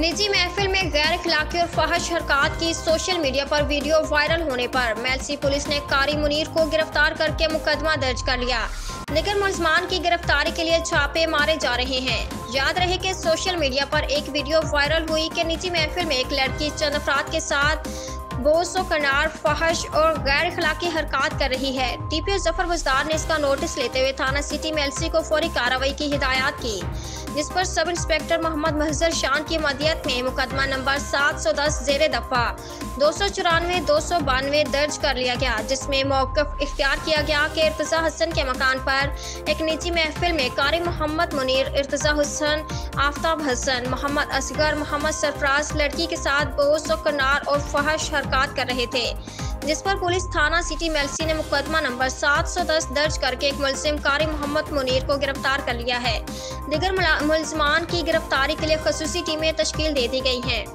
निजी महफिल में गैर अखलाकी और फहश हरकत की सोशल मीडिया पर वीडियो वायरल होने पर मेलसी पुलिस ने कारी मुनीर को गिरफ्तार करके मुकदमा दर्ज कर लिया। लेकिन मुलजमान की गिरफ्तारी के लिए छापे मारे जा रहे हैं। याद रहे कि सोशल मीडिया पर एक वीडियो वायरल हुई कि निजी महफिल में एक लड़की चंद अफराद के साथ बोस व कनार फहश और गैर अखलाकी हरकत कर रही है। टीपीओ जफर बुजदार ने इसका नोटिस लेते हुए थाना सिटी मेलसी को फौरी कार्रवाई की हिदायत की, जिस पर सब इंस्पेक्टर मोहम्मद महजर शान की मदियत में मुकदमा नंबर 710 ज़ेरे दफा 294-292 दर्ज कर लिया गया, जिसमें मौक़िफ़ इख्तियार किया गया कि इर्तिज़ा हसन के मकान पर एक निजी महफिल में कारी मोहम्मद मुनीर, इर्तिज़ा हुसैन, आफ्ताब हसन, मोहम्मद असगर, मोहम्मद सरफराज लड़की के साथ बोस व कनार और फहश हरकत कर रहे थे, जिस पर पुलिस थाना सिटी मेलसी ने मुकदमा नंबर 710 दर्ज करके एक मुलजिम कारी मोहम्मद मुनीर को गिरफ्तार कर लिया है। दीगर मुलजमान की गिरफ्तारी के लिए खसूसी टीमें तश्कील दे दी गई हैं।